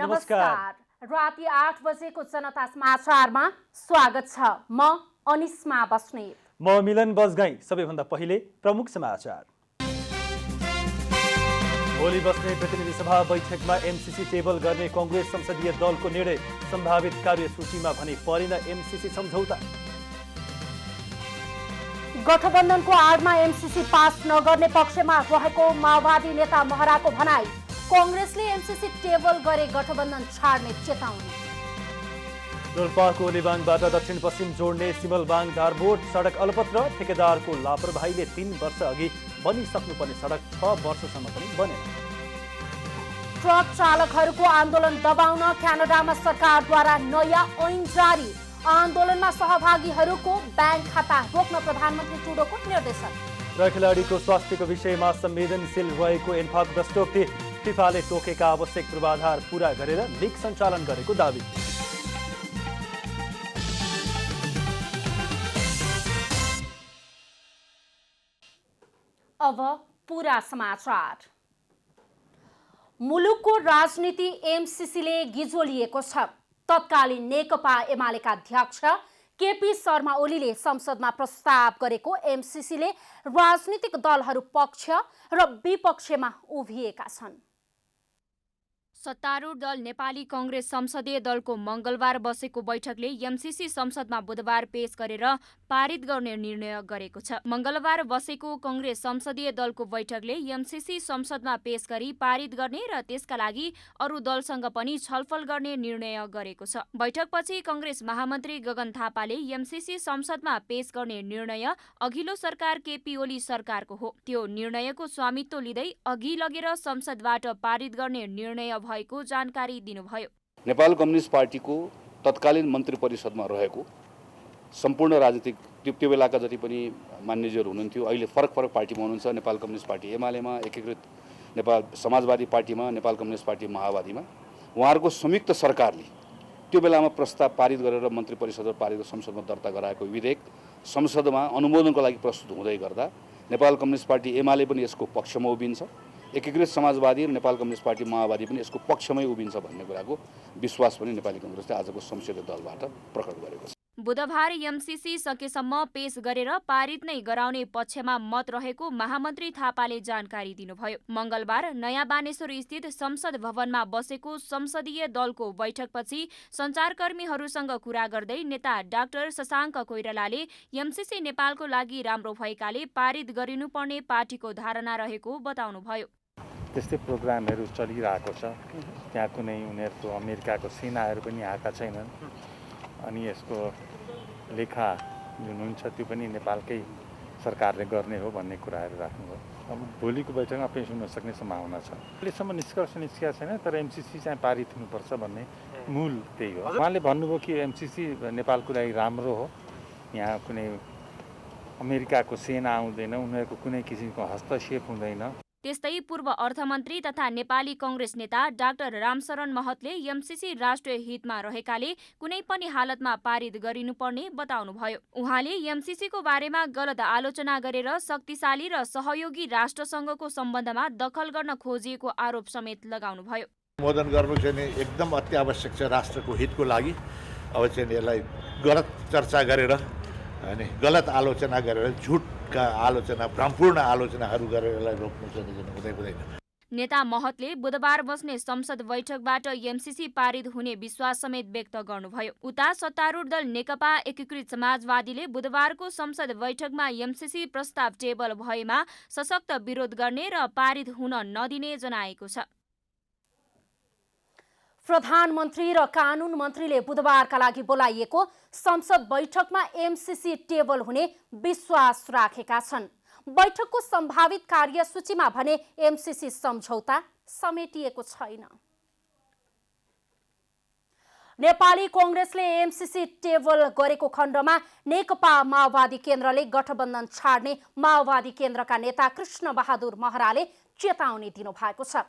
नमस्कार। राति 8 बजेको जनता समाचारमा स्वागत छ। म अनिस्मा बस्नेत। म मिलन बजगाई। सबैभन्दा पहिले प्रमुख समाचार। भोलि बस्ने प्रतिनिधि सभा बैठकमा एमसीसी टेबल गर्ने कांग्रेस संसदीय दलको निर्णय। सम्भावित कार्यसूचीमा भने परेन एमसीसी सम्झौता। गठबन्धनको आडमा एमसीसी पास नगर्ने पक्षमा रहेको माओवादी नेता महराको भनाई। कांग्रेसले एमसीसी टेबल गरे गठबन्धन छाड्ने चेतावनी। रोल्पाको लिबाङबाट दक्षिण पश्चिम जोड्ने सिमलबाङ धारबोट सडक अलपत्र। ठेकेदारको लापरवाहीले 3 वर्ष अघि बनिसक्नुपर्ने सडक 6 वर्षसम्म पनि बनेन। ट्रक चालकहरूको आन्दोलन दबाउन क्यानाडामा सरकारद्वारा नयाँ ऐन जारी। आन्दोलनमा सहभागीहरूको ब्याङ्क खाता रोक्न प्रधानमन्त्री ट्रुडोको निर्देशन। र खेलाडीको स्वास्थ्यको विषयमा संवेदनशील रहेको एन्फाक दस्टोकले फिफाले तोकेका आवश्यक पूर्वाधार पूरा गरेर लिग सञ्चालन गरेको दावी। अब पूरा समाचार। मुलुकको राजनीति एमसीसीले गिजोलिएको छ। तत्कालीन नेकपा एमालेका अध्यक्ष केपी शर्मा ओलीले संसदमा प्रस्ताव गरेको एमसीसीले राजनीतिक दलहरू पक्ष र विपक्षमा उभिएका छन्। सत्तारूढ दल नेपाली कांग्रेस संसदीय दलको मंगलबार बसेको बैठकले एमसीसी संसदमा बुधबार पेश गरेर पारित गर्ने निर्णय गरेको छ। मंगलबार बसेको कांग्रेस संसदीय दलको बैठकले एमसीसी संसदमा पेश गरी पारित गर्ने र त्यसका लागि अरू दलसँग पनि छलफल गर्ने निर्णय गरेको छ। बैठकपछि कांग्रेस महामन्त्री गगन थापाले एमसीसी संसदमा पेश गर्ने निर्णय अघिल्लो सरकार केपी ओली सरकारको हो, त्यो निर्णयको स्वामित्व लिँदै अघि लगेर संसदबाट पारित गर्ने निर्णय भएको जानकारी दिनुभयो। नेपाल कम्युनिस्ट पार्टीको तत्कालीन मन्त्री परिषदमा रहेको सम्पूर्ण राजनीतिक त्यो बेलाका जति पनि मान्यजीहरू हुनुहुन्थ्यो, अहिले फरक पार्टीमा हुनुहुन्छ। नेपाल कम्युनिस्ट पार्टी एमालेमा, एकीकृत नेपाल समाजवादी पार्टीमा, नेपाल कम्युनिस्ट पार्टी माओवादीमा, उहाँहरूको संयुक्त सरकारले त्यो बेलामा प्रस्ताव पारित गरेर मन्त्री परिषदमा पारित संसदमा दर्ता गराएको विधेयक संसदमा अनुमोदनको लागि प्रस्तुत हुँदै गर्दा नेपाल कम्युनिस्ट पार्टी एमाले पनि यसको पक्षमा उभिन्छ, एकीकृत समाजवादी र नेपाल कम्युनिस्ट पार्टी माओवादी पनि यसको पक्षमै उभिन्छ भन्ने कुराको विश्वास पनि नेपाली कांग्रेसले आजको संसदीय दलबाट प्रकट गरेको छ। बुधबार एमसीसी सकेसम्म पेश गरेर पारित नै गराउने पक्षमा मत रहेको महामन्त्री थापाले जानकारी दिनुभयो। मंगलबार नयाँ बानेश्वर स्थित संसद भवनमा बसेको संसदीय दलको बैठकपछि सञ्चारकर्मीहरूसँग कुरा गर्दै नेता डाक्टर शशाङ्क कोइरालाले एमसीसी नेपालको लागि राम्रो भएकाले पारित गरिनुपर्ने पार्टीको धारणा रहेको बताउनुभयो। त्यस्तै प्रोग्रामहरू चलिरहेको छ। त्यहाँ कुनै उनीहरूको अमेरिकाको सेनाहरू पनि आएका छैनन् अनि यसको लेखा जुन हुन्छ त्यो पनि नेपालकै सरकारले गर्ने हो भन्ने कुराहरू राख्नुभयो। अब भोलिको बैठकमा पेश हुन सक्ने सम्भावना छ। अहिलेसम्म निष्कर्ष निस्किएको छैन, तर एमसीसी चाहिँ पारित हुनुपर्छ भन्ने मूल त्यही हो। उहाँले भन्नुभयो कि एमसीसी नेपालको लागि राम्रो हो, यहाँ कुनै अमेरिकाको सेना आउँदैन, उनीहरूको कुनै किसिमको हस्तक्षेप हुँदैन। त्यस्तै पूर्व अर्थमन्त्री तथा नेपाली कांग्रेस नेता डाक्टर रामशरण महतले एमसीसी राष्ट्रिय हितमा रहेकाले कुनै पनि हालतमा पारित गरिनुपर्ने बताउनुभयो। उहाँले एमसीसीको बारेमा गलत आलोचना गरेर शक्तिशाली र सहयोगी राष्ट्रसँगको सम्बन्धमा दखल गर्न खोजिएको आरोप समेत लगाउनुभयो। अनुमोदन गर्नु चाहिँ एकदम अत्यावश्यक छ राष्ट्रको हितको लागि। अब चाहिँ यसलाई गलत चर्चा गरेर अनि गलत आलोचना गरेर झुटका आलोचना, भ्रमपूर्ण आलोचनाहरू गरेर यसलाई रोक्नु चाहिँ हुँदैन। नेता महतले बुधबार बस्ने संसद बैठकबाट एमसीसी पारित हुने विश्वास समेत व्यक्त गर्नुभयो। उता सत्तारूढ दल नेकपा एकीकृत समाजवादीले बुधबारको संसद बैठकमा एमसीसी प्रस्ताव टेबल भएमा सशक्त विरोध गर्ने र पारित हुन नदिने जनाएको छ। प्रधानमन्त्री र कानून मन्त्रीले बुधबारका लागि बोलाइएको संसद बैठकमा एमसीसी टेबल हुने विश्वास राखेका छन्। बैठकको सम्भावित कार्यसूचीमा भने एमसीसी सम्झौता समेटिएको छैन। नेपाली कांग्रेसले एमसीसी टेबल गरेको खण्डमा नेकपा माओवादी केन्द्रले गठबन्धन छाड्ने माओवादी केन्द्रका नेता कृष्ण बहादुर महराले चेतावनी दिनुभएको छ।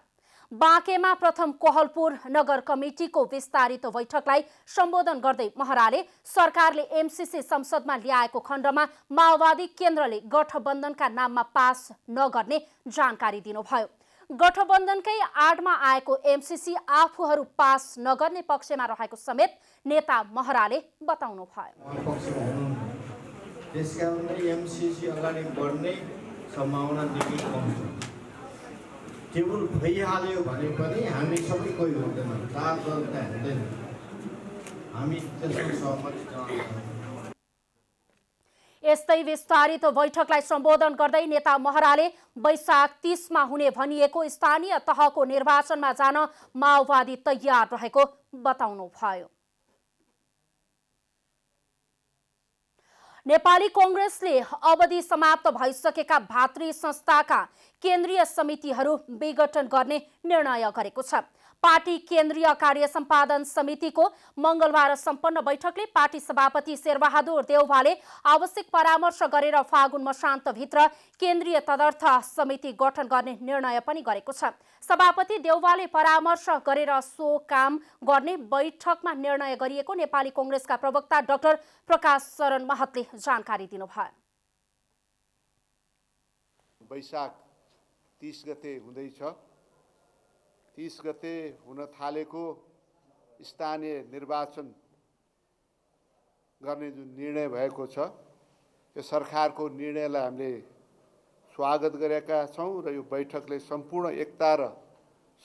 बाँकेमा प्रथम कोहलपुर नगर कमिटीको विस्तारित बैठकलाई सम्बोधन गर्दै महराले सरकारले एमसीसी संसदमा ल्याएको खण्डमा माओवादी केन्द्रले गठबन्धनका नाममा पास नगर्ने जानकारी दिनुभयो। गठबन्धनकै आडमा आएको एमसीसी आफूहरू पास नगर्ने पक्षमा रहेको समेत नेता महराले बताउनु भयो। त्यसकारणले एमसीसी अगाडि बढ्ने सम्भावना निकै कम छ। केवल भइहाल्यो भने पनि हामी सबै कोही हुँदैन, 4 दल त हुँदैन। हामी त्यसमा सहमति जनाउँछौँ। यस्तै विस्तारित बैठकलाई सम्बोधन गर्दै नेता महराले वैशाख 30 मा हुने भनिएको स्थानीय तहको निर्वाचनमा जान माओवादी तयार रहेको बताउनु भयो। नेपाली कांग्रेसले अवधि समाप्त भइसकेका भातृ संस्थाका केन्द्रीय समितिहरू विघटन गर्ने निर्णय गरेको छ। पार्टी केन्द्रीय कार्य सम्पादन समितिको मंगलबार सम्पन्न बैठकले पार्टी सभापति शेरबहादुर देउवाले आवश्यक परामर्श गरेर फागुन मसान्तभित्र केन्द्रीय तदर्थ समिति गठन गर्ने निर्णय पनि गरेको छ। सभापति देउवाले परामर्श गरेर सो काम गर्ने बैठकमा निर्णय गरिएको नेपाली कांग्रेसका प्रवक्ता डाक्टर प्रकाश शरण महतले जानकारी दिनुभयो। वैशाख 30 गते हुँदैछ। 30 गते हुन थालेको स्थानीय निर्वाचन गर्ने जुन निर्णय भएको छ, त्यो सरकारको निर्णयलाई हामीले स्वागत गरेका छौँ र यो बैठकले सम्पूर्ण एकता र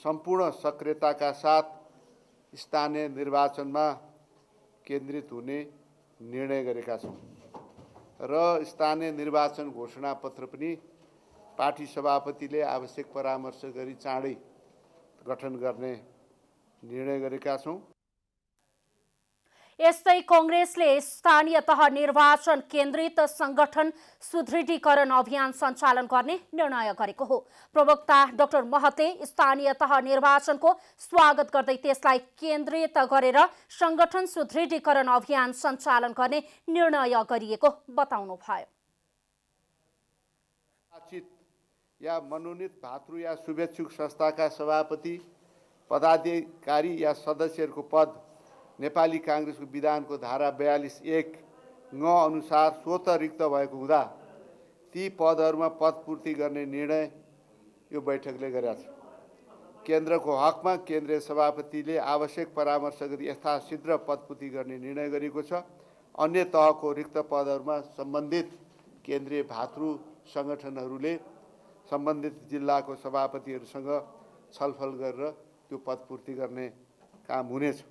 सम्पूर्ण सक्रियताका साथ स्थानीय निर्वाचनमा केन्द्रित हुने निर्णय गरेका छौँ र स्थानीय निर्वाचन घोषणापत्र पनि पार्टी सभापतिले आवश्यक परामर्श गरी चाँडै गठन गर्ने निर्णय गरेका छौँ। यस्तै कांग्रेसले स्थानीय तह निर्वाचन केन्द्रित संगठन सुदृढीकरण अभियान सञ्चालन गर्ने निर्णय गरेको हो। प्रवक्ता डाक्टर महतले स्थानीय तह निर्वाचनको स्वागत गर्दै त्यसलाई केन्द्रित गरेर संगठन सुदृढीकरण अभियान सञ्चालन गर्ने निर्णय गरिएको बताउनु भयो। या मनोनीत भातृ या शुभेच्छुक संस्थाका सभापति, पदाधिकारी या सदस्यहरूको पद नेपाली कांग्रेसको विधानको धारा 42(1) अनुसार स्वतः रिक्त भएको हुँदा ती पदहरूमा पदपूर्ति गर्ने निर्णय यो बैठकले गरेका छ। केन्द्रको हकमा केन्द्रीय सभापतिले आवश्यक परामर्श गरी यथाशीघ्र पदपूर्ति गर्ने निर्णय गरेको छ। अन्य तहको रिक्त पदहरूमा सम्बन्धित केन्द्रीय भातृ संगठनहरूले सम्बन्धित जिल्लाको सभापतिहरूसँग छलफल गरेर त्यो पदपूर्ति गर्ने काम हुनेछ।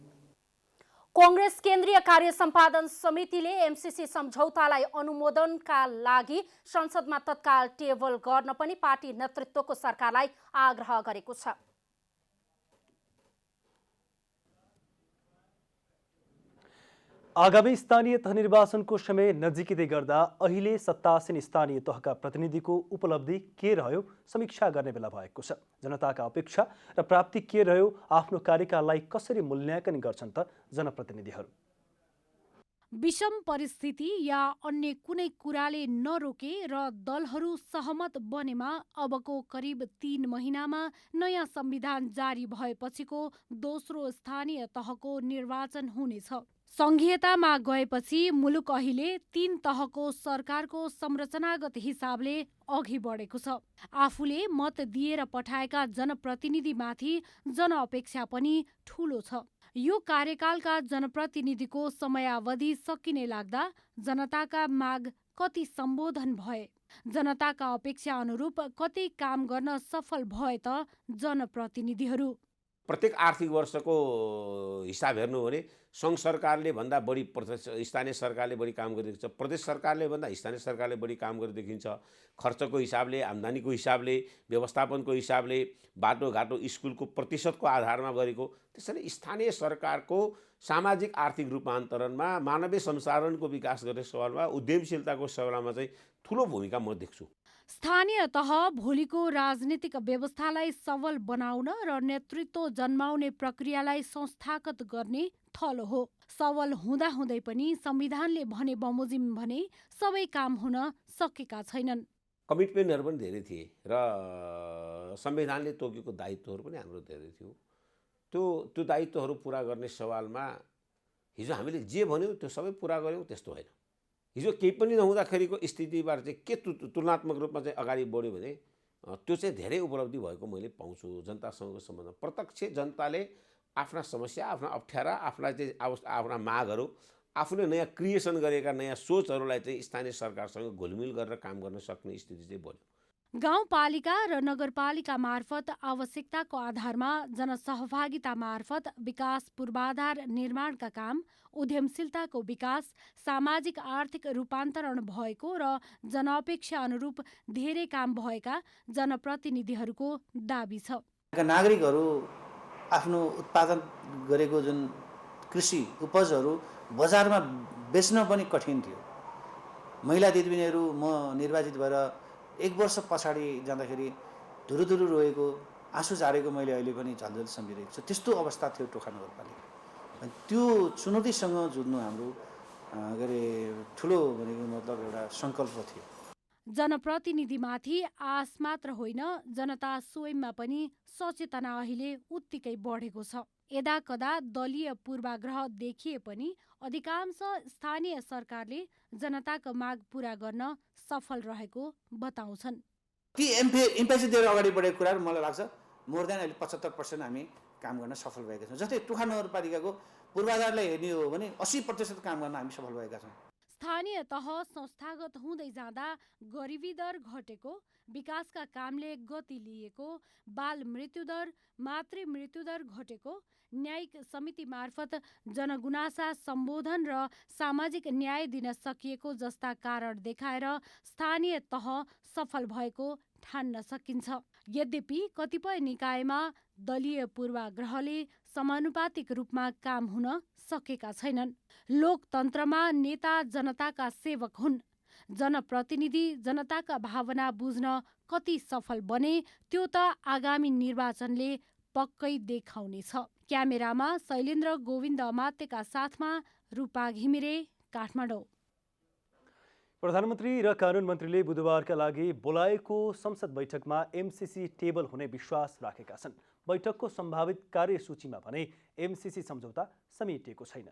कांग्रेस केन्द्रीय कार्य सम्पादन समितिले एमसीसी सम्झौतालाई अनुमोदनका लागि संसदमा तत्काल टेबल गर्न पनि पार्टी नेतृत्वको सरकारलाई आग्रह गरेको छ। आगामी स्थानीय तह निर्वाचनको समय नजिकिँदै गर्दा अहिले सत्तासीन स्थानीय तहका प्रतिनिधिको उपलब्धि के रह्यो समीक्षा गर्ने बेला भएको छ। जनताका अपेक्षा र प्राप्ति के रह्यो, आफ्नो कार्यकाललाई कसरी मूल्याङ्कन गर्छन् त जनप्रतिनिधिहरू। विषम परिस्थिति या अन्य कुनै कुराले नरोके र दलहरू सहमत बनेमा अबको करिब 3 महिनामा नयाँ संविधान जारी भएपछिको दोस्रो स्थानीय तहको निर्वाचन हुनेछ। संघीयतामा गएपछि मुलुक अहिले 3 तहको सरकारको संरचनागत हिसाबले अघि बढेको छ। आफूले मत दिएर पठाएका जनप्रतिनिधिमाथि जनअपेक्षा पनि ठूलो छ। यो कार्यकालका जनप्रतिनिधिको समयावधि सकिने लाग्दा जनताका माग कति सम्बोधन भए, जनताका अपेक्षा अनुरूप कति काम गर्न सफल भए त जनप्रतिनिधिहरू। प्रत्येक आर्थिक वर्षको हिसाब हेर्नु भने सङ्घ सरकारले भन्दा बढी स्थानीय सरकारले बढी काम गरिरहेको छ, प्रदेश सरकारले भन्दा स्थानीय सरकारले बढी काम गरेको देखिन्छ। खर्चको हिसाबले, आम्दानीको हिसाबले, व्यवस्थापनको हिसाबले, बाटोघाटो स्कुलको प्रतिशतको आधारमा गरेको। त्यसैले स्थानीय सरकारको सामाजिक आर्थिक रूपान्तरणमा, मानवीय संसाधनको विकास गर्ने सवालमा, उद्यमशीलताको सवालमा चाहिँ ठुलो भूमिका म देख्छु। स्थानीय तह भोलिको राजनीतिक व्यवस्थालाई सबल बनाउन र नेतृत्व जन्माउने प्रक्रियालाई संस्थागत गर्ने थलो हो। सबल हुँदाहुँदै पनि संविधानले भने बमोजिम भने सबै काम हुन सकेका छैनन्। कमिटमेन्टहरू पनि धेरै थिए र संविधानले तोकेको दायित्वहरू पनि हाम्रो धेरै थियो। त्यो दायित्वहरू पुरा गर्ने सवालमा हिजो हामीले जे भन्यौँ त्यो सबै पुरा गऱ्यौँ त्यस्तो होइन। हिजो केही पनि नहुँदाखेरिको स्थितिबाट चाहिँ के तुलनात्मक रूपमा चाहिँ अगाडि बढ्यो भने त्यो चाहिँ धेरै उपलब्धि भएको मैले पाउँछु जनतासँगको सम्बन्ध। प्रत्यक्ष जनताले आफ्ना समस्या, आफ्ना अप्ठ्यारा, आफ्ना चाहिँ आफ्ना मागहरू आफूले नयाँ क्रिएसन गरेका नयाँ सोचहरूलाई चाहिँ स्थानीय सरकारसँग घुलमिल गरेर काम गर्न सक्ने स्थिति चाहिँ बन्यो। गाउँपालिका र नगरपालिका मार्फत आवश्यकताको आधारमा जनसहभागिता मार्फत विकास पूर्वाधार निर्माणका काम, उद्यमशीलताको विकास, सामाजिक आर्थिक रूपान्तरण भएको र जनअपेक्षा अनुरूप धेरै काम भएका जनप्रतिनिधिहरूको दाबी छ। नागरिकहरू आफ्नो उत्पादन गरेको जुन कृषि उपजहरू बजारमा बेच्न पनि कठिन थियो। महिला दिदीबहिनीहरू म निर्वाचित भएर 1 वर्ष पछाडि जाँदाखेरि धुरुधुरु रोएको, आँसु झारेको मैले अहिले पनि झलझल सम्झिरहेको छु। त्यस्तो अवस्था थियो टोखा नगरपालिका। त्यो चुनौतीसँग जुझ्नु हाम्रो ठुलो भनेको मतलब एउटा सङ्कल्प थियो। जनप्रतिनिधिमाथि आश मात्र होइन, जनता स्वयंमा पनि सचेतना अहिले उत्तिकै बढेको छ। यदाकदा दलीय पूर्वाग्रह देखिए पनि अधिकांश स्थानीय सरकारले जनताको माग पूरा गर्न सफल रहेको बताउँछन्। ती इम्पेसी दिएर अगाडि बढेको कुराहरू मलाई लाग्छ मोर देन अहिले 75% हामी काम गर्न सफल भएका छौँ। जस्तै टोखा नगरपालिकाको पूर्वाधारलाई हेर्ने हो भने 80% काम गर्न हामी सफल भएका छौँ। स्थानीय तह संस्थागत हुँदै जाँदा गरिबी दर घटेको, विकासका कामले गति लिएको, बाल मृत्युदर, मातृ मृत्युदर घटेको, न्यायिक समिति मार्फत जनगुनासा सम्बोधन र सामाजिक न्याय दिन सकिएको जस्ता कारण देखाएर स्थानीय तह सफल भएको ठान्न सकिन्छ। यद्यपि कतिपय निकायमा दलीय पूर्वाग्रहले समानुपातिक रूपमा काम हुन सकेका छैनन्। लोकतन्त्रमा नेता जनताका सेवक हुन्। जनप्रतिनिधि जनताका भावना बुझ्न कति सफल बने त्यो त आगामी निर्वाचनले पक्कै देखाउनेछ। क्यामेरामा शैलेन्द्र गोविन्द अमात्यका साथमा रूपा घिमिरे, काठमाडौँ। प्रधानमन्त्री र कानुन मन्त्रीले बुधबारका लागि बोलाएको संसद बैठकमा एमसीसी टेबल हुने विश्वास राखेका छन्। बैठकको सम्भावित कार्यसूचीमा भने एमसीसी सम्झौता समेटिएको छैन।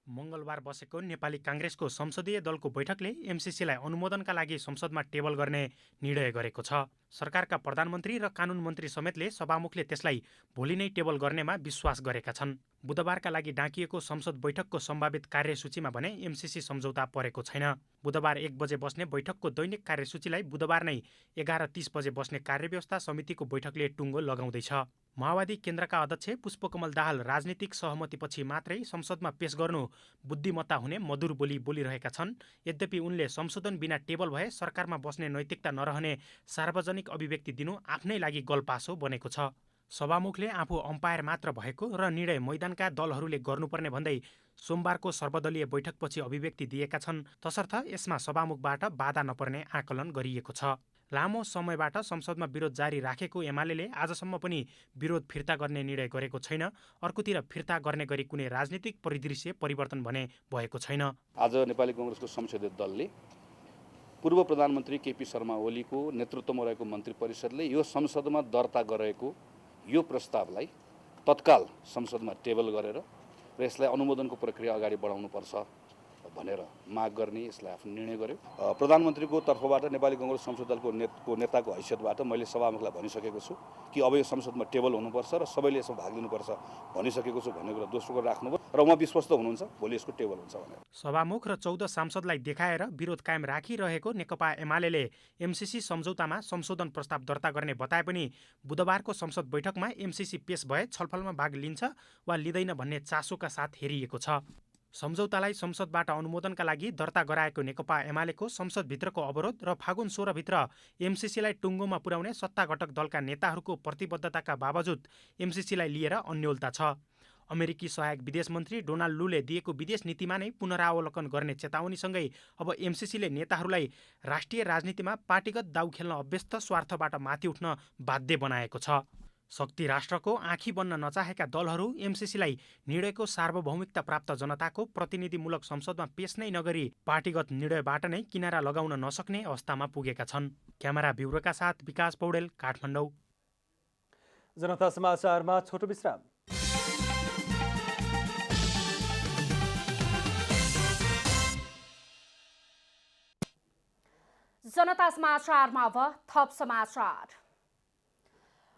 मङ्गलबार बसेको नेपाली काङ्ग्रेसको संसदीय दलको बैठकले एमसीसीलाई अनुमोदनका लागि संसदमा टेबल गर्ने निर्णय गरेको छ। सरकारका प्रधानमन्त्री र कानुन मन्त्री समेतले सभामुखले त्यसलाई भोलि नै टेबल गर्नेमा विश्वास गरेका छन्। बुधबारका लागि डाकिएको संसद बैठकको सम्भावित कार्यसूचीमा भने एमसीसी सम्झौता परेको छैन। बुधबार 1 बजे बस्ने बैठकको दैनिक कार्यसूचीलाई बुधबार नै 11:30 बजे बस्ने कार्यव्यवस्था समितिको बैठकले टुङ्गो लगाउँदैछ। माओवादी केन्द्रका अध्यक्ष पुष्पकमल दाहाल राजनीतिक सहमतिपछि मात्रै संसदमा पेश गर्नु बुद्धिमत्ता हुने मधुर बोली बोलिरहेका छन्। यद्यपि उनले संशोधन बिना टेबल भए सरकारमा बस्ने नैतिकता नरहने सार्वजनिक अभिव्यक्ति दिनु आफ्नै लागि गलपासो बनेको छ। सभामुखले आफू अम्पायर मात्र भएको र निर्णय मैदानका दलहरूले गर्नुपर्ने भन्दै सोमबारको सर्वदलीय बैठकपछि अभिव्यक्ति दिएका छन्। तसर्थ यसमा सभामुखबाट बाधा नपर्ने आकलन गरिएको छ। लामो समयबाट संसदमा विरोध जारी राखेको एमाले आजसम्म पनि विरोध फिर्ता गर्ने निर्णय गरेको छैन। अर्कोतिर फिर्ता गर्ने गरी कुनै राजनीतिक परिदृश्य परिवर्तन भने भएको छैन। आज नेपाली कांग्रेसको संसदीय दलले पूर्व प्रधानमन्त्री केपी शर्मा ओलीको नेतृत्वमा रहेको मन्त्री परिषदले यो संसदमा दर्ता गरेको यो प्रस्तावलाई तत्काल संसदमा टेबल गरेर र यसलाई अनुमोदनको प्रक्रिया अगाडि बढाउनुपर्छ भनेर माग गर्ने यसलाई आफ्नो निर्णय गर्यो। प्रधानमन्त्रीको तर्फबाट नेपाली कांग्रेस संसदीय दलको नेताको हैसियतबाट मैले सभामुखलाई भनिसकेको छु कि अब यो संसदमा टेबल हुनुपर्छ र सबैले यसमा भाग लिनुपर्छ भनिसकेको छु भन्ने कुरा दोस्रो कुरा राख्नुभयो र उहाँ विश्वस्त हुनुहुन्छ भोलि यसको टेबल हुन्छ भनेर। सभामुख र 14 सांसदलाई देखाएर विरोध कायम राखिरहेको नेकपा एमाले एमसीसी सम्झौतामा संशोधन प्रस्ताव दर्ता गर्ने बताए पनि बुधबारको संसद बैठकमा एमसीसी पेश भए छलफलमा भाग लिन्छ वा लिँदैन भन्ने चासोका साथ हेरिएको छ। सम्झौतालाई संसदबाट अनुमोदनका लागि दर्ता गराएको नेकपा एमालेको संसदभित्रको अवरोध र फागुन 16 भित्र एमसीसीलाई टुङ्गोमा पुर्याउने सत्ताघटक दलका नेताहरूको प्रतिबद्धताका बावजुद एमसीसीलाई लिएर अन्योलता छ। अमेरिकी सहायक विदेश मन्त्री डोनाल्ड लूले दिएको विदेश नीतिमा नै पुनरावलोकन गर्ने चेतावनीसँगै अब एमसीसीले नेताहरूलाई राष्ट्रिय राजनीतिमा पार्टीगत दाउ खेल्न अभ्यस्त स्वार्थबाट माथि उठ्न बाध्य बनाएको छ। शक्ति राष्ट्रको आँखी बन्न नचाहेका दलहरू एमसीसीलाई निर्णयको सार्वभौमिकता प्राप्त जनताको प्रतिनिधिमूलक संसदमा पेश नै नगरी पार्टीगत निर्णयबाट नै किनारा लगाउन नसक्ने अवस्थामा पुगेका छन्। क्यामेरा ब्युरोका साथ विकास पौडेल, काठमाडौँ। जनता समाचारमा छोटो विश्राम। जनता समाचारमा अब थप समाचार।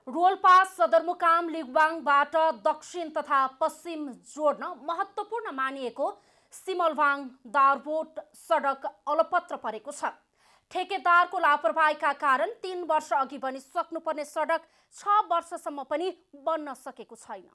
रोल्पा सदरमुकाम लिगवाङबाट दक्षिण तथा पश्चिम जोड्न महत्त्वपूर्ण मानिएको सिमलवाङ दारबोट सडक अलपत्र परेको छ। ठेकेदारको लापरवाहीका कारण 3 वर्ष अघि बनिसक्नुपर्ने सडक 6 वर्षसम्म पनि बन्न सकेको छैन।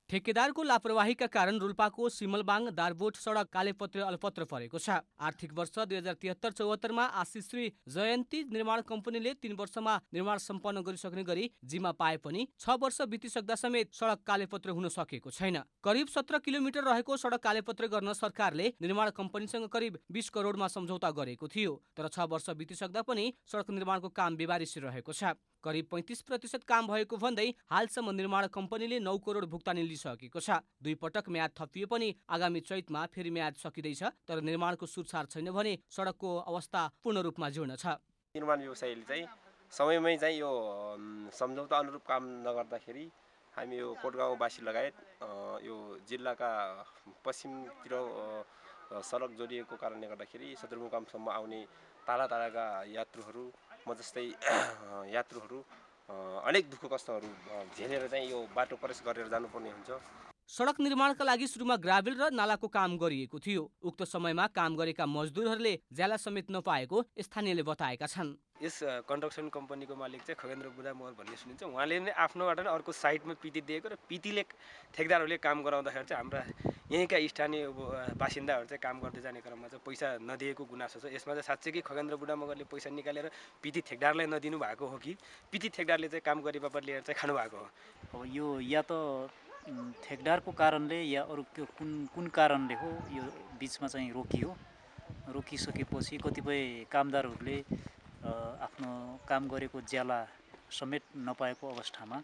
ठेकेदारको लापरवाहीका कारण रोल्पाको सिमलबाङ दारबोट सडक कालेपत्र अलपत्र परेको छ। आर्थिक वर्ष 2073-74मा आशिष श्री जयन्ती निर्माण कम्पनीले 3 वर्षमा निर्माण सम्पन्न गरिसक्ने गरी जिम्मा पाए पनि 6 वर्ष बितिसक्दा समेत सडक कालेपत्र हुन सकेको छैन। करिब 17 किलोमिटर रहेको सडक कालेपत्र गर्न सरकारले निर्माण कम्पनीसँग करिब 20 करोडमा सम्झौता गरेको थियो, तर 6 वर्ष बितिसक्दा पनि सडक निर्माणको काम बेबारिसी रहेको छ। करिब 35% काम भएको भन्दै हालसम्म निर्माण कम्पनीले 9 करोड भुक्तानी लिइसकेको छ। 2 पटक म्याद थपिए पनि आगामी चैतमा फेरि म्याद सकिँदैछ, तर निर्माणको सुरसार छैन भने सडकको अवस्था पूर्ण रूपमा जीर्ण छ। निर्माण व्यवसायीले चाहिँ समयमै चाहिँ यो सम्झौता अनुरूप काम नगर्दाखेरि हामी यो कोटगाउँवासी लगायत यो जिल्लाका पश्चिमतिर सडक जोडिएको कारणले गर्दाखेरि सदरमुकामसम्म आउने टाढा टाढाका यात्रुहरू म जस्तै यात्रुहरू अनेक दुःख कष्टहरू झेलेर चाहिँ यो बाटो क्रस गरेर जानुपर्ने हुन्छ। सडक निर्माणका लागि सुरुमा ग्राभेल र नालाको काम गरिएको थियो। उक्त समयमा काम गरेका मजदुरहरूले ज्याला समेत नपाएको स्थानीयले बताएका छन्। यस कन्स्ट्रक्सन कम्पनीको मालिक चाहिँ खगेन्द्र बुढा मगर भन्ने सुनिन्छ। उहाँले नै आफ्नोबाट नै अर्को साइटमा पिटी दिएको र पिटीले ठेकदारहरूले काम गराउँदाखेरि चाहिँ हाम्रा यहीँका स्थानीय बासिन्दाहरू चाहिँ काम गर्दै जाने क्रममा चाहिँ पैसा नदिएको गुनासो छ। यसमा चाहिँ साँच्चै कि खगेन्द्र बुढा मगरले पैसा निकालेर पिटी ठेकदारलाई नदिनु भएको हो कि पिटी ठेकदारले चाहिँ काम गरे बापत लिएर चाहिँ खानु भएको हो। अब यो या त ठेकदारको कारणले या अरू कुन कारणले हो यो बिचमा चाहिँ रोकियो। रोकिसकेपछि कतिपय कामदारहरूले आफ्नो काम गरेको ज्याला समेत नपाएको अवस्थामा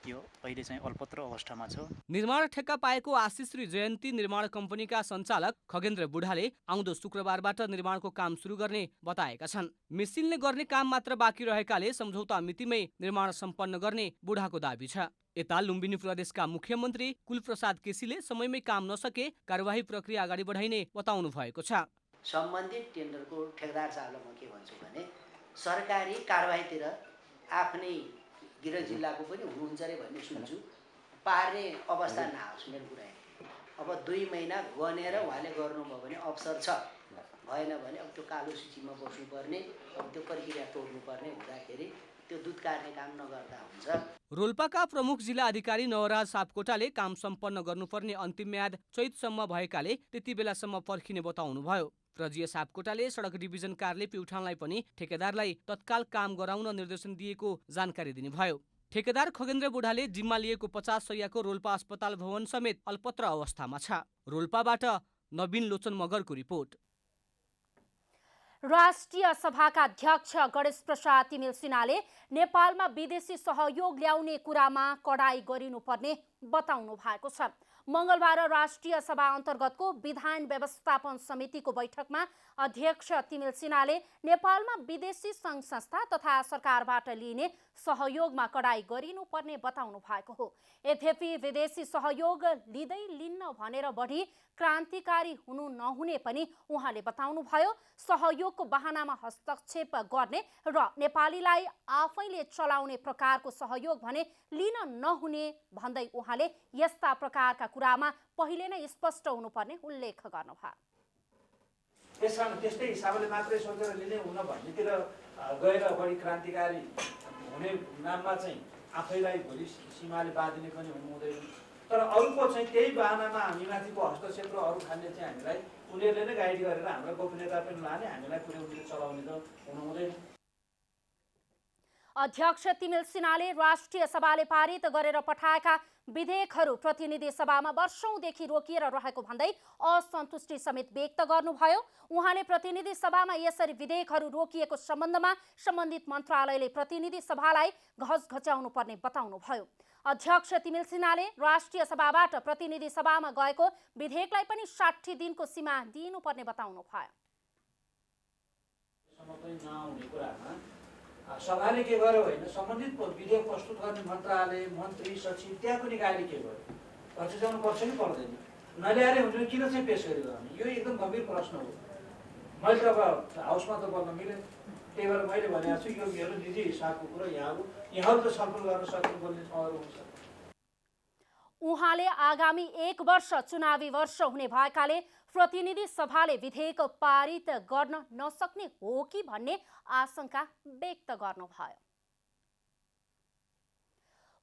यो अहिले चाहिँ अल्पत्र अवस्थामा छ। निर्माण ठेक्का पाएको आशिष श्री जयन्ती निर्माण कम्पनीका सञ्चालक खगेन्द्र बुढाले आउँदो शुक्रबारबाट निर्माणको काम सुरु गर्ने बताएका छन्। मेसिनले गर्ने काम मात्र बाँकी रहेकाले सम्झौता मितिमै निर्माण सम्पन्न गर्ने बुढाको दाबी छ। यता लुम्बिनी प्रदेशका मुख्यमन्त्री कुलप्रसाद केसीले समयमै काम नसके कार्यवाही प्रक्रिया अगाडि बढाइने बताउनु भएको छ। सम्बन्धित टेन्डरको ठेकदार साहबलाई म के भन्छु भने सरकारी कारबाहीतिर आफ्नै गिरह जिल्लाको पनि हुनुहुन्छ अरे भन्ने सुन्छु। पार्ने अवस्था नआओस् मेरो कुरा। अब 2 महिना गनेर उहाँले गर्नुभयो भने अवसर छ, भएन भने अब त्यो कालो सूचीमा बस्नुपर्ने, अब त्यो प्रक्रिया तोड्नुपर्ने हुँदाखेरि त्यो दुध काट्ने काम नगर्दा हुन्छ। रोल्पाका प्रमुख जिल्ला अधिकारी नवराज सापकोटाले काम सम्पन्न गर्नुपर्ने अन्तिम म्याद चैतसम्म भएकाले त्यति बेलासम्म पर्खिने बताउनुभयो। प्रजीय सापकोटाले सडक डिभिजन कार्यालय प्युठानलाई पनि ठेकेदारलाई तत्काल काम गराउन निर्देशन दिएको जानकारी दिनुभयो। ठेकेदार खगेन्द्र बुढाले जिम्मा लिएको 50 शैय्याको रोल्पा अस्पताल भवन समेत अल्पत्र अवस्थामा छ। रोल्पाबाट नवीन लोचन मगरको रिपोर्ट। राष्ट्रिय सभाका अध्यक्ष गणेश प्रसाद तिमिल सिन्हाले नेपालमा विदेशी सहयोग ल्याउने कुरामा कडाई गरिनुपर्ने बताउनु भएको छ। मंगलबार राष्ट्रिय सभा अन्तर्गतको विधान व्यवस्थापन समितिको बैठकमा अध्यक्ष तिमिल सिन्हाले नेपालमा विदेशी सङ्घ संस्था तथा सरकारबाट लिने सहयोगमा कडाई गरिनुपर्ने बताउनु भएको हो। यद्यपि विदेशी सहयोग लिँदै लिन्न भनेर बढी क्रान्तिकारी हुनु नहुने पनि उहाँले बताउनुभयो। सहयोगको बहानामा हस्तक्षेप गर्ने र नेपालीलाई आफैले चलाउने प्रकारको सहयोग भने लिन नहुने भन्दै उहाँले यस्ता प्रकारका कुरामा पहिले नै स्पष्ट हुनुपर्ने उल्लेख गर्नुभयो। त्यसकारण त्यस्तै हिसाबले मात्रै सोचेर लिने हुन भन्नेतिर गएर बढी क्रान्तिकारी हुने नाममा चाहिँ आफैलाई भोलि सीमाले बाँधिने पनि हुनु हुँदैन। तर अरूको चाहिँ त्यही बहानामा हामीमाथिको हस्तक्षेप र अरू खाने चाहिँ हामीलाई उनीहरूले नै गाइड गरेर हाम्रो गोपनीयता पनि लाने, हामीलाई पुरै उनीहरूले चलाउने त हुनु हुँदैन। अध्यक्ष तिमिल सिन्हाले राष्ट्रिय सभाले पारित गरेर पठाएका विधेयकहरू प्रतिनिधि सभामा वर्षौंदेखि रोकिएर रहेको भन्दै असन्तुष्टि समेत व्यक्त गर्नुभयो। उहाँले प्रतिनिधि सभामा यसरी विधेयकहरू रोकिएको सम्बन्धमा सम्बन्धित मन्त्रालयले प्रतिनिधि सभालाई घचघच्याउनु पर्ने बताउनुभयो। अध्यक्ष तिमिल सिन्हाले राष्ट्रिय सभाबाट प्रतिनिधि सभामा गएको विधेयकलाई पनि 60 दिनको सीमा दिनुपर्ने बताउनुभयो। सभाले के गर्यो होइन, सम्बन्धित विधेयक प्रस्तुत गर्ने मन्त्रालय मन्त्री सचिव त्यहाँको निकायले के गर्यो, घचघच्याउनु पर्छ कि पर्दैन? नल्याएर हुन्छ किन चाहिँ पेश गरिरहने? यो एकदम गम्भीर प्रश्न हो। मैले त अब हाउसमा त गर्न मिलेन, त्यही भएर मैले भनेको छु यो मेरो निजी हिसाबको कुरा, यहाँहरू त छलफल गर्न सक्नुपर्ने ठाउँहरू हुन्छ। उहाँले आगामी 1 वर्ष चुनावी वर्ष हुने भएकाले प्रतिनिधि सभाले विधेयक पारित गर्न नसक्ने हो कि भन्ने आशंका व्यक्त गर्नुभयो।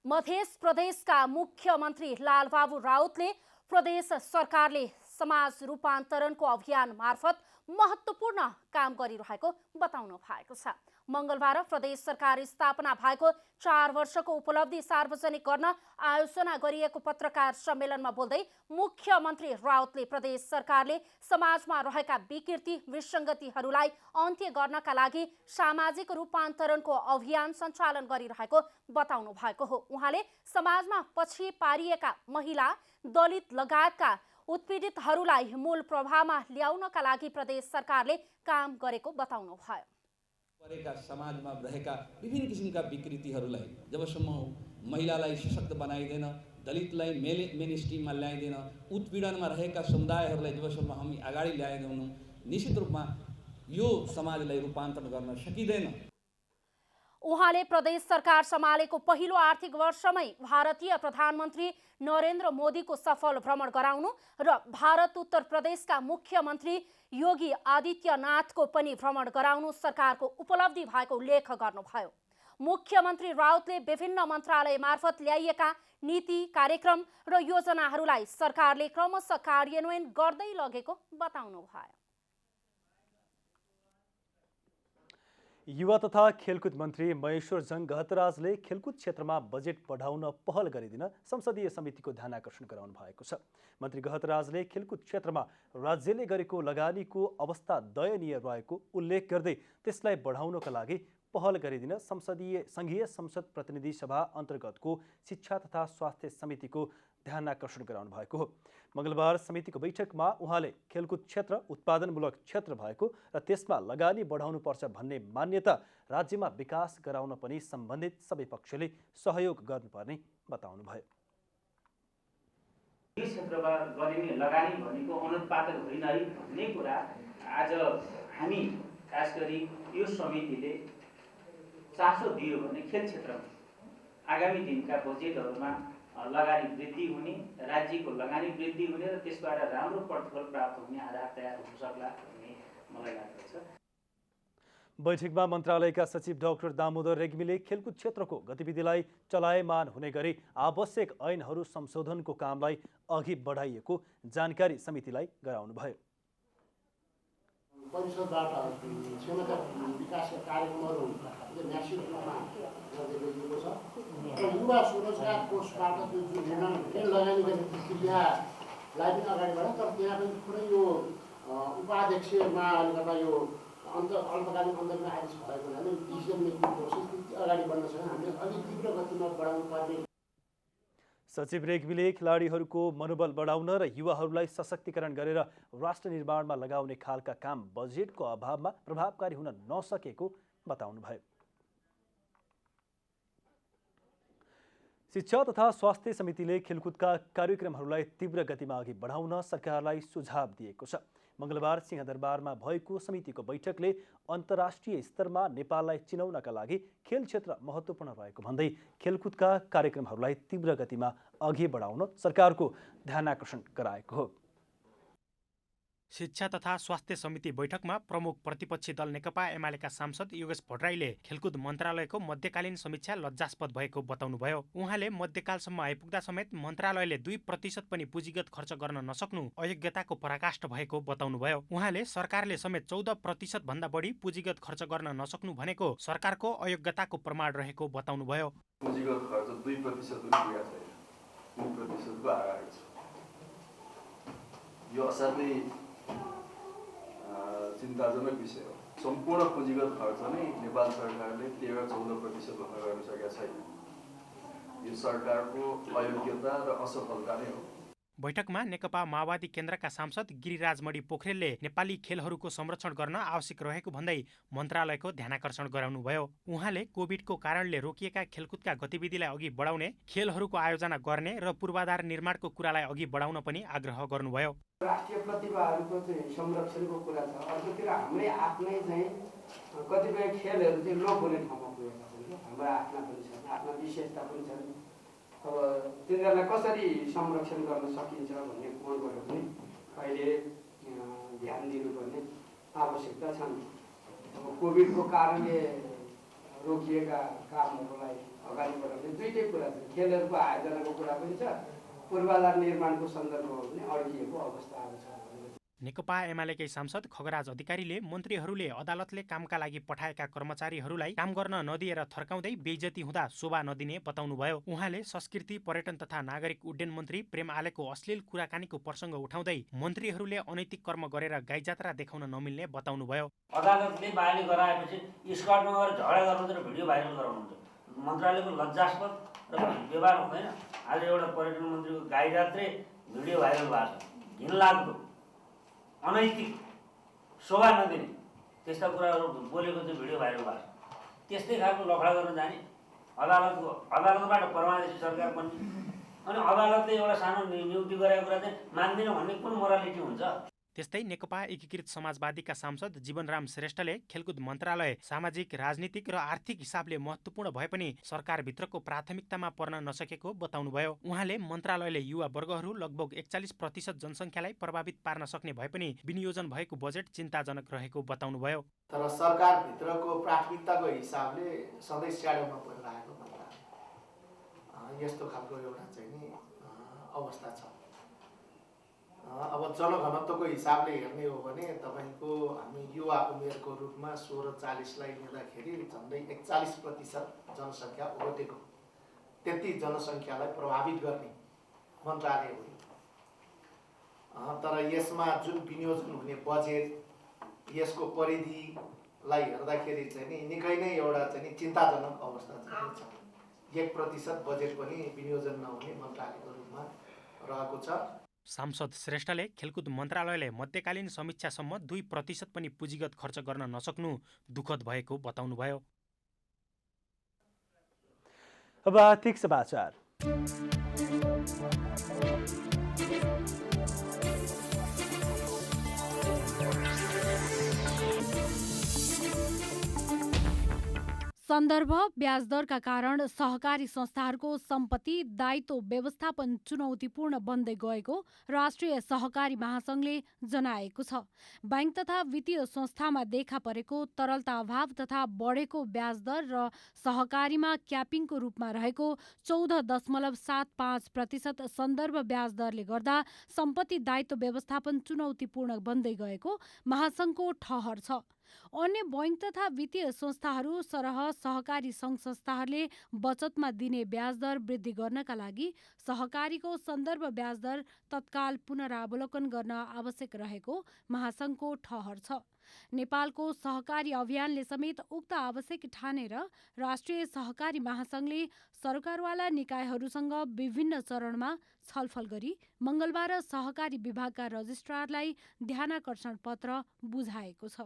मध्य प्रदेशका मुख्यमन्त्री लालबाबु राउतले प्रदेश सरकारले समाज रूपान्तरणको अभियान मार्फत महत्त्वपूर्ण काम गरिरहेको बताउनु भएको छ। मंगलबार प्रदेश सरकार स्थापना भएको 4 वर्षको उपलब्धि सार्वजनिक गर्न आयोजना गरिएको पत्रकार सम्मेलनमा बोल्दै मुख्यमन्त्री राउतले प्रदेश सरकारले समाजमा रहेका विकृति विसङ्गतिहरूलाई अन्त्य गर्नका लागि सामाजिक रूपान्तरणको अभियान सञ्चालन गरिरहेको बताउनु भएको हो। उहाँले समाजमा पछि पारिएका महिला, दलित लगायतका उत्पीडितहरूलाई मूल प्रभावमा ल्याउनका लागि प्रदेश सरकारले काम गरेको बताउनु भयो। परेका समाजमा रहेका विभिन्न किसिमका विकृतिहरूलाई जबसम्म महिलालाई सशक्त बनाइदैन, दलितलाई मेन स्ट्रिममा ल्याइदैन, उत्पीडनमा रहेका समुदायहरूलाई जबसम्म हामी अगाडि ल्याएनौँ, निश्चित रूपमा यो समाजलाई रूपान्तरण गर्न सकिँदैन। उहाँले प्रदेश सरकार सम्हालेको पहिलो आर्थिक वर्षमै भारतीय प्रधानमन्त्री नरेन्द्र मोदीको सफल भ्रमण गराउनु र भारत उत्तर प्रदेशका मुख्यमन्त्री योगी आदित्यनाथको पनि भ्रमण गराउनु सरकारको उपलब्धि भएको उल्लेख गर्नुभयो। मुख्यमन्त्री राउतले विभिन्न मन्त्रालय मार्फत ल्याइएका नीति, कार्यक्रम र योजनाहरूलाई सरकारले क्रमशः कार्यान्वयन गर्दै लगेको बताउनु भयो। युवा तथा खेलकुद मन्त्री महेश्वर जङ गहतराजले खेलकुद क्षेत्रमा बजेट बढाउन पहल गरिदिन संसदीय समितिको ध्यान आकर्षण गराउनु भएको छ। मन्त्री गहतराजले खेलकुद क्षेत्रमा राज्यले गरेको लगानीको अवस्था दयनीय रहेको उल्लेख गर्दै त्यसलाई बढाउनका लागि पहल गरिदिन संघीय संसद प्रतिनिधि सभा अन्तर्गतको शिक्षा तथा स्वास्थ्य समितिको ध्यान आकर्षण गराउनु भएको हो। मंगलबार समितिको बैठकमा उहाँले खेलकुद क्षेत्र उत्पादनमूलक क्षेत्र भएको र त्यसमा लगानी बढाउनुपर्छ भन्ने मान्यता राज्यमा विकास गराउन पनि सम्बन्धित सबै पक्षले सहयोग गर्नुपर्ने बताउनुभयो। यो क्षेत्रमा गरिने लगानी भनेको अनुत्पादक होइन है भन्ने कुरा आज हामी खास गरी यो समितिले चासो दियो भने खेल क्षेत्रमा आगामी दिनका बजेटहरूमा लगानी वृद्धि हुने, राज्यको लगानी वृद्धि हुने र त्यसबाट राम्रो प्रतिफल प्राप्त हुने आधार तयार हुन सक्ला भन्ने मलाई लाग्दछ। बैठकमा मन्त्रालयका सचिव डाक्टर दामोदर रेग्मीले खेलकुद क्षेत्रको गतिविधिलाई चलायमान हुने गरी आवश्यक ऐनहरू संशोधनको कामलाई अघि बढाइएको जानकारी समितिलाई गराउनुभयो। परिषदबाट क्षमता विकासका कार्यक्रमहरू न्यासिक रूपमा गर्दै गइएको छ र युवा स्वरोजगार कोषबाट त्यो जुन निर्माण लगानी गर्ने प्रक्रियालाई पनि अगाडि बढायो। तर त्यहाँ पनि थोरै यो उपाध्यक्षमा अलिकता यो अल्पकालीन अन्तर्गत आदेश भएको हुनाले डिसिजन मेकिङ प्रोसेस अगाडि बढ्न सक्छ। हामीले अलिक तीव्र गतिमा बढाउनु पर्ने। सचिव रेग्मीले खेलाडीहरूको मनोबल बढाउन र युवाहरूलाई सशक्तिकरण गरेर राष्ट्र निर्माणमा लगाउने खालका काम बजेटको अभावमा प्रभावकारी हुन नसकेको बताउनुभयो। शिक्षा तथा स्वास्थ्य समितिले खेलकुदका कार्यक्रमहरूलाई तीव्र गतिमा अघि बढाउन सरकारलाई सुझाव दिएको छ। मंगलबार सिंहदरबारमा भएको समितिको बैठकले अन्तर्राष्ट्रिय स्तरमा नेपाललाई चिनाउनका लागि खेल क्षेत्र महत्त्वपूर्ण रहेको भन्दै खेलकुदका कार्यक्रमहरूलाई तीव्र गतिमा अघि बढाउन सरकारको ध्यान आकर्षण गराएको हो। शिक्षा तथा स्वास्थ्य समिति बैठकमा प्रमुख प्रतिपक्षी दल नेकपा एमालेका सांसद योगेश भट्टराईले खेलकुद मन्त्रालयको मध्यकालीन समीक्षा लज्जास्पद भएको बताउनुभयो। उहाँले मध्यकालसम्म आइपुग्दा समेत मन्त्रालयले 2% पनि पुँजीगत खर्च गर्न नसक्नु अयोग्यताको पराकाष्ठ भएको बताउनुभयो। उहाँले सरकारले समेत 14% भन्दा बढी पुँजीगत खर्च गर्न नसक्नु भनेको सरकारको अयोग्यताको प्रमाण रहेको बताउनुभयो। पुँजीगत खर्च 2% पनि पुगेको छैन, 2% को अगाडि छ। यो असाध्यै चिन्ताजनक विषय हो। सम्पूर्ण पुँजीगत खर्च नै नेपाल सरकारले 13-14% भन्न गर्न सकेका छैन। यो सरकारको अयोग्यता र असफलता नै हो। बैठकमा नेकपा माओवादी केन्द्रका सांसद गिरिराज मणि पोखरेलले नेपाली खेलहरूको संरक्षण गर्न आवश्यक रहेको भन्दै मन्त्रालयको ध्यानाकर्षण गराउनुभयो। उहाँले कोभिडको कारणले रोकिएका खेलकुदका गतिविधिलाई अघि बढाउने, खेलहरूको आयोजना गर्ने र पूर्वाधार निर्माणको कुरालाई अघि बढाउन पनि आग्रह गर्नुभयो। राष्ट्रिय प्रतिभाहरूको चाहिँ संरक्षणको कुरा छ। अर्कोतिर हाम्रै आफ्नै चाहिँ कतिपय खेलहरू चाहिँ लोप हुने ठाउँमा पुगेका छन्। हाम्रा आफ्ना पनि छन्, आफ्ना विशेषता पनि छन्। अब तिनीहरूलाई कसरी संरक्षण गर्न सकिन्छ भन्ने कोणबाट पनि अहिले ध्यान दिनुपर्ने आवश्यकता छन्। अब कोभिडको कारणले रोकिएका कामहरूलाई अगाडि बढाउने दुईटै कुरा छ। खेलहरूको आयोजनाको कुरा पनि छ, पूर्वाधार निर्माणको सन्दर्भमा पनि अड्किएको अवस्था आउँछ। नेकपा एमालेकै सांसद खगराज अधिकारीले मन्त्रीहरूले अदालतले कामका लागि पठाएका कर्मचारीहरूलाई काम गर्न नदिएर थर्काउँदै बेइज्जती हुँदा शोभा नदिने बताउनुभयो। उहाँले संस्कृति, पर्यटन तथा नागरिक उड्डयन मन्त्री प्रेम आलेको अश्लील कुराकानीको प्रसङ्ग उठाउँदै मन्त्रीहरूले अनैतिक कर्म गरेर गाई जात्रा देखाउन नमिल्ने बताउनुभयो। अदालतले बाली गराएपछि स्कर्टमा गएर झगडा गर्नुहुन्छ र भिडियो भाइरल गराउनुहुन्छ। मन्त्रालयको लज्जास्पद र व्यवहार हुँदैन। आज एउटा पर्यटन मन्त्रीको गाई जात्रै भिडियो भाइरल भएको छ। घिनलाग्दो, अनैतिक, शोभा नदिने त्यस्ता कुराहरू बोलेको चाहिँ भिडियो भाइरल भएको छ। त्यस्तै खालको लफडा गर्न जाने अदालतबाट परमादेशी सरकार पनि, अनि अदालतले एउटा सानो नियुक्ति गरेको कुरा चाहिँ मान्दिनँ भन्ने कुन मोरालिटी हुन्छ? त्यस्तै नेकपा एकीकृत समाजवादीका सांसद जीवनराम श्रेष्ठले खेलकुद मन्त्रालय सामाजिक, राजनीतिक र आर्थिक हिसाबले महत्त्वपूर्ण भए पनि सरकारभित्रको प्राथमिकतामा पर्न नसकेको बताउनुभयो। उहाँले मन्त्रालयले युवा वर्गहरू लगभग 41% जनसङ्ख्यालाई प्रभावित पार्न सक्ने भए पनि विनियोजन भएको बजेट चिन्ताजनक रहेको बताउनुभयो। तर सरकारभित्रको प्राथमिकताको हिसाबले सधैँ स्याडोमा परिरहेको मन्त्रालय यस्तो खालको एउटा चाहिँ नि अवस्था छ। अब जनघनत्वको हिसाबले हेर्ने हो भने तपाईँको हामी युवा उमेरको रूपमा 16-40लाई लिँदाखेरि झन्डै 41% जनसङ्ख्या ओगटेको, त्यति जनसङ्ख्यालाई प्रभावित गर्ने मन्त्रालय हो। तर यसमा जुन विनियोजन हुने बजेट, यसको परिधिलाई हेर्दाखेरि चाहिँ नि निकै नै एउटा चाहिँ नि चिन्ताजनक अवस्था चाहिँ छ। 1% बजेट पनि विनियोजन नहुने मन्त्रालयको रूपमा रहेको छ। सांसद श्रेष्ठले खेलकुद मन्त्रालयले मध्यकालीन समीक्षासम्म 2% पनि पुँजीगत खर्च गर्न नसक्नु दुःखद भएको बताउनुभयो। अब आर्थिक समाचार। सन्दर्भ ब्याजदरका कारण सहकारी संस्थाहरूको सम्पत्ति दायित्व व्यवस्थापन चुनौतीपूर्ण बन्दै गएको राष्ट्रिय सहकारी महासङ्घले जनाएको छ। बैंक तथा वित्तीय संस्थामा देखा परेको तरलता अभाव तथा बढेको ब्याजदर र सहकारीमा क्यापिङको रूपमा रहेको 14.75% सन्दर्भ ब्याजदरले गर्दा सम्पत्ति दायित्व व्यवस्थापन चुनौतीपूर्ण बन्दै गएको महासङ्घको ठहर छ। अन्य बैंक तथा वित्तीय संस्थाहरू सरह सहकारी सङ्घ संस्थाहरूले बचतमा दिने ब्याजदर वृद्धि गर्नका लागि सहकारीको सन्दर्भ ब्याजदर तत्काल पुनरावलोकन गर्न आवश्यक रहेको महासङ्घको ठहर छ। नेपालको सहकारी अभियानले समेत उक्त आवश्यक ठानेर राष्ट्रिय सहकारी महासङ्घले सरकारवाला निकायहरूसँग विभिन्न चरणमा छलफल गरी मङ्गलबार सहकारी विभागका रजिस्ट्रारलाई ध्यानाकर्षण पत्र बुझाएको छ।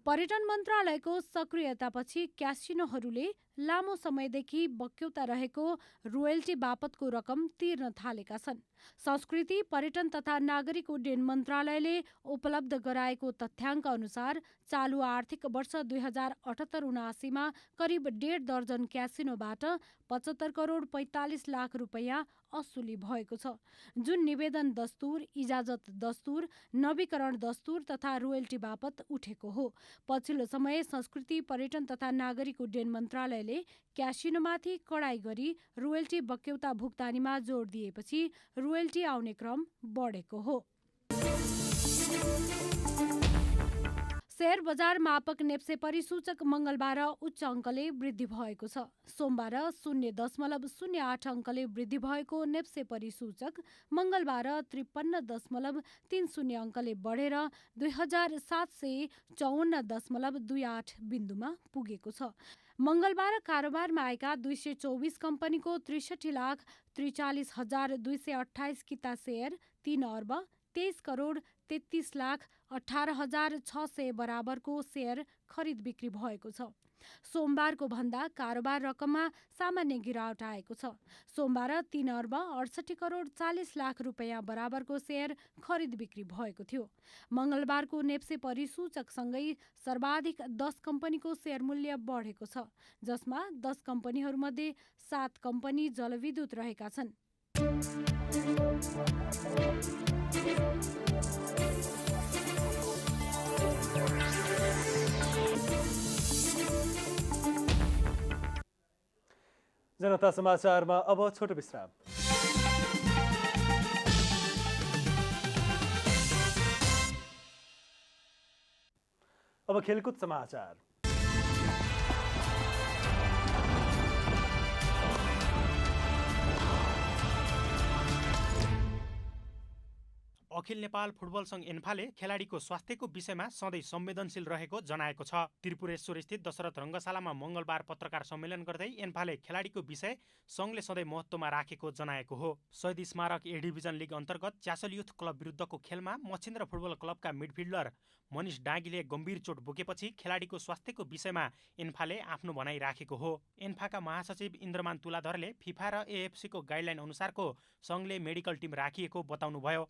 पर्यटन मन्त्रालयको सक्रियतापछि क्यासिनोहरूले लामो समयदेखि बक्यौता रहेको रोयल्टी बापतको रकम तिर्न थालेका छन्। संस्कृति, पर्यटन तथा नागरिक उड्डयन मन्त्रालयले उपलब्ध गराएको तथ्याङ्क अनुसार चालु आर्थिक वर्ष 2078-79मा करिब 1.5 दर्जन क्यासिनोबाट 75 करोड 45 लाख रुपैयाँ असुली भएको छ, जुन निवेदन दस्तुर, इजाजत दस्तुर, नवीकरण दस्तुर तथा रोयल्टी बापत उठेको हो। पछिल्लो समय संस्कृति, पर्यटन तथा नागरिक उड्डयन मन्त्रालयले क्यासिनोमाथि कडाई गरी रोयल्टी बक्यौता भुक्तानीमा जोड दिएपछि रोयल्टी आउने क्रम बढेको हो। शेयर बजार मापक नेप्से परिसूचक मङ्गलबार उच्च अङ्कले वृद्धि भएको छ। सोमबार 0.08 अङ्कले वृद्धि भएको नेप्से परिसूचक मङ्गलबार 53.30 अङ्कले बढेर 2754.28 बिन्दुमा पुगेको छ। मङ्गलबार कारोबारमा आएका 224 कम्पनीको 63,43,228 किता सेयर 3 अर्ब 23 करोड 33,18,600 बराबरको सेयर खरिद बिक्री भएको छ। सोमबारको भन्दा कारोबार रकममा सामान्य गिरावट आएको छ। सोमबार 3 अर्ब 68 करोड 40 लाख रुपियाँ बराबरको सेयर खरिद बिक्री भएको थियो। मङ्गलबारको नेप्से परिसूचकसँगै सर्वाधिक 10 कम्पनीको सेयर मूल्य बढेको छ, जसमा 10 कम्पनीहरूमध्ये 7 कम्पनी जलविद्युत रहेका छन्। जनता समाचारमा अब छोटो विश्राम। अब खेलकुद समाचार। अखिल नेपाल फुटबल सङ्घ एन्फाले खेलाडीको स्वास्थ्यको विषयमा सधैँ संवेदनशील रहेको जनाएको छ। त्रिपुरेश्वर स्थित दशरथ रङ्गशालामा मङ्गलबार पत्रकार सम्मेलन गर्दै एन्फाले खेलाडीको विषय सङ्घले सधैँ महत्त्वमा राखेको जनाएको हो। शहीद स्मारक ए डिभिजन लिग अन्तर्गत च्यासल युथ क्लब विरुद्धको खेलमा मछिन्द्र फुटबल क्लबका मिडफिल्डर मनिष डाँगीले गम्भीर चोट बोकेपछि खेलाडीको स्वास्थ्यको विषयमा एन्फाले आफ्नो भनाइ राखेको हो। एन्फाका महासचिव इन्द्रमान तुलाधरले फिफा र एएफसीको गाइडलाइन अनुसारको सङ्घले मेडिकल टिम राखिएको बताउनुभयो।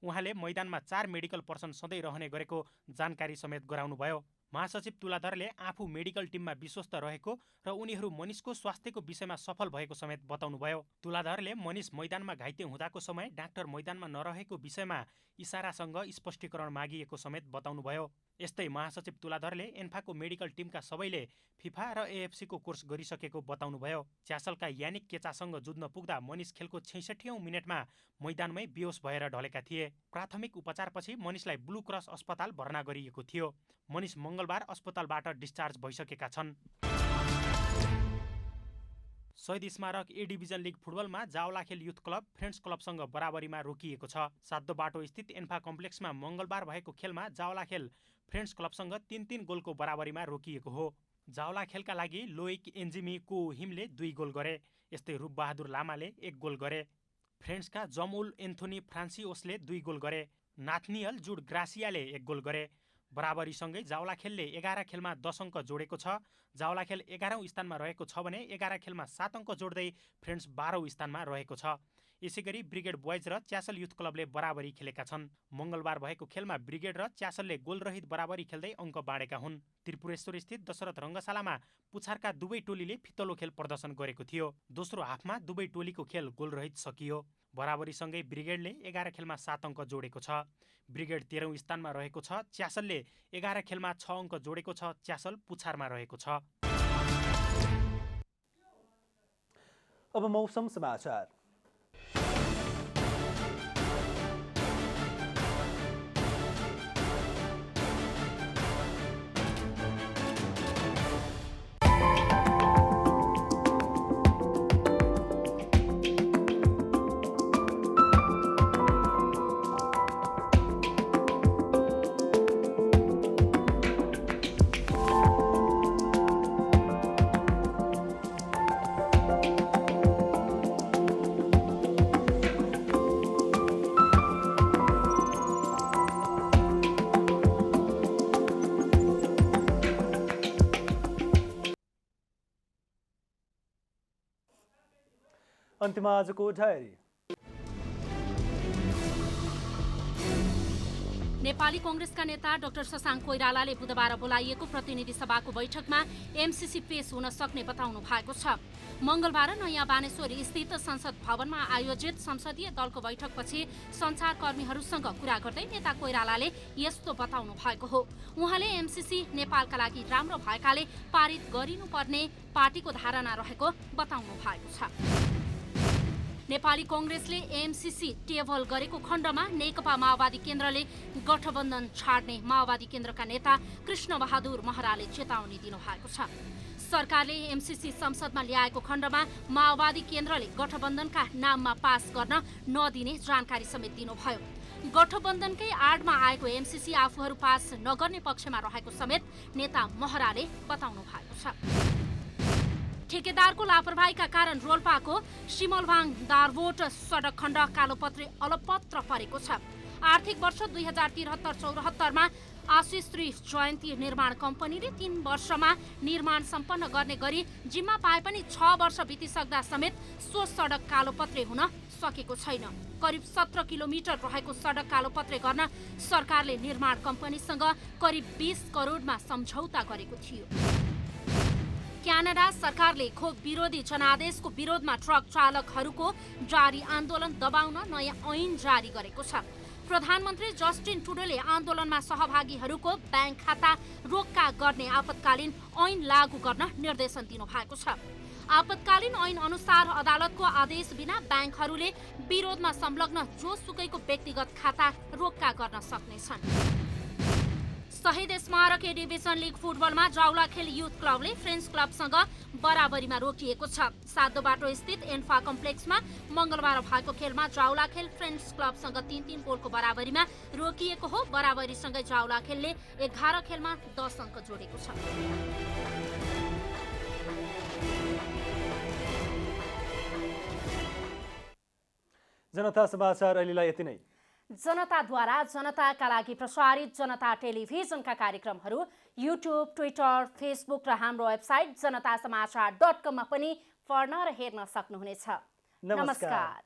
उहाँले मैदानमा 4 मेडिकल पर्सन सधैँ रहने गरेको जानकारी समेत गराउनुभयो। महासचिव तुलाधरले आफू मेडिकल टिममा विश्वस्त रहेको र उनीहरू मनिषको स्वास्थ्यको विषयमा सफल भएको समेत बताउनुभयो। तुलाधरले मनिष मैदानमा घाइते हुँदाको समय डाक्टर मैदानमा नरहेको विषयमा इसारासँग स्पष्टीकरण मागिएको समेत बताउनुभयो। यस्तै महासचिव तुलाधरले एन्फाको मेडिकल टिमका सबैले फिफा र एएफसीको कोर्स गरिसकेको बताउनुभयो। च्यासलका यानिक केचासँग जुझ्न पुग्दा मनिष खेलको 66औं मिनेटमा मैदानमै बेहोस भएर ढलेका थिए। प्राथमिक उपचारपछि मनिषलाई ब्लू क्रस अस्पताल भर्ना गरिएको थियो। मनिष मङ्गलबार अस्पतालबाट डिस्चार्ज भइसकेका छन्। शहीद स्मारक ए डिभिजन लिग फुटबलमा जावलाखेल युथ क्लब फ्रेन्ड्स क्लबसँग बराबरीमा रोकिएको छ। सातो बाटो स्थित एन्फा कम्प्लेक्समा मङ्गलबार भएको खेलमा जावलाखेल फ्रेन्ड्स क्लबसँग 3-3 गोलको बराबरीमा रोकिएको हो। जावलाखेलका लागि लोइक एन्जिमी कोहिमले 2 गोल गरे। यस्तै रूपबहादुर लामाले 1 गोल गरे। फ्रेन्ड्सका जमुल एन्थोनी फ्रान्सिओसले 2 गोल गरे। नाथनियल जुड ग्रासियाले 1 गोल गरे। बराबरीसँगै जावलाखेलले 11 खेलमा 10 अङ्क जोडेको छ। जावलाखेल 11औं स्थानमा रहेको छ भने 11 खेलमा 7 अङ्क जोड्दै फ्रेन्ड्स 12औं स्थानमा रहेको छ। यसैगरी ब्रिगेड बोइज र च्यासल युथ क्लबले बराबरी खेलेका छन्। मङ्गलबार भएको खेलमा ब्रिगेड र च्यासलले गोलरहित बराबरी खेल्दै अङ्क बाँडेका हुन्। त्रिपुरेश्वर स्थित दशरथ रङ्गशालामा पुछारका दुवै टोलीले फितलो खेल प्रदर्शन गरेको थियो। दोस्रो हाफमा दुवै टोलीको खेल गोलरहित सकियो। बराबरीसँगै ब्रिगेडले 11 खेलमा 7 अङ्क जोडेको छ। ब्रिगेड 13औं स्थानमा रहेको छ। च्यासलले 11 खेलमा 6 अङ्क जोडेको छ। च्यासल पुछारमा रहेको छ। अब मौसम समाचार। अन्त्यमा आजको डायरी। नेपाली कांग्रेसका नेता डाक्टर शशाङ्क कोइरालाले बुधबार बोलाइएको प्रतिनिधि सभाको बैठकमा एमसीसी पेश हुन सक्ने बताउनु भएको छ। मंगलबार नयाँ बानेश्वर स्थित संसद भवनमा आयोजित संसदीय दलको बैठकपछि सञ्चारकर्मीहरूसँग कुरा गर्दै नेता कोइरालाले यस्तो बताउनु भएको हो। उहाँले एमसीसी नेपालका लागि राम्रो भएकाले पारित गरिनुपर्ने पार्टीको धारणा रहेको बताउनु भएको छ। नेपाली कांग्रेसले एमसीसी टेबल गरेको खण्डमा नेकपा माओवादी केन्द्रले गठबन्धन छाड्ने माओवादी केन्द्रका नेता कृष्ण बहादुर महराले चेतावनी दिनुभएको छ। सरकारले एमसीसी संसदमा ल्याएको खण्डमा माओवादी केन्द्रले गठबन्धनका नाममा पास गर्न नदिने जानकारी समेत दिनुभयो। गठबन्धनकै आडमा आएको एमसीसी आफूहरू पास नगर्ने पक्षमा रहेको समेत नेता महराले बताउनु भएको छ। ठेकेदारको लापरवाहीका कारण रोल्पाको सिमलबाङ दारबोट सडक खण्ड कालोपत्रे अलपत्र परेको छ। आर्थिक वर्ष 2073-74मा आशिष श्री जयन्ती निर्माण कम्पनीले 3 वर्षमा निर्माण सम्पन्न गर्ने गरी जिम्मा पाए पनि 6 वर्ष बितिसक्दा समेत सो सडक कालोपत्रे हुन सकेको छैन। करिब 17 किलोमिटर रहेको सडक कालोपत्रे गर्न सरकारले निर्माण कम्पनीसँग करिब 20 करोडमा सम्झौता गरेको थियो। क्यानाडा सरकारले खोप विरोधी जनादेशको विरोधमा ट्रक चालकहरूको जारी आन्दोलन दबाउन नयाँ ऐन जारी गरेको छ। प्रधानमन्त्री जस्टिन ट्रुडोले आन्दोलनमा सहभागीहरूको ब्याङ्क खाता रोक्का गर्ने आपतकालीन ऐन लागू गर्न निर्देशन दिनुभएको छ। आपतकालीन ऐन अनुसार अदालतको आदेश बिना ब्याङ्कहरूले विरोधमा संलग्न जोसुकैको व्यक्तिगत खाता रोक्का गर्न सक्नेछन्। शहीद स्मारक ए डिभिजन लिग फुटबलमा जाउलाखेल युथ क्लबले फ्रेन्च क्लबसँग बराबरीमा रोकिएको छ। सातो बाटो स्थित एन्फा कम्प्लेक्समा मंगलबार भएको खेलमा जाउलाखेल फ्रेन्च क्लबसँग 3-3 गोलको बराबरीमा रोकिएको हो। बराबरीसँगै जाउलाखेलले 11 खेलमा 10 अङ्क जोडेको छ। जनता समाचार अहिलेलाई यति नै। जनताद्वारा जनताका लागि प्रसारित जनता टेलिभिजनका कार्यक्रमहरू युट्युब, ट्विटर, फेसबुक र हाम्रो वेबसाइट जनतासमाचार.com मा पनि पढ्न र हेर्न सक्नुहुनेछ। नमस्कार।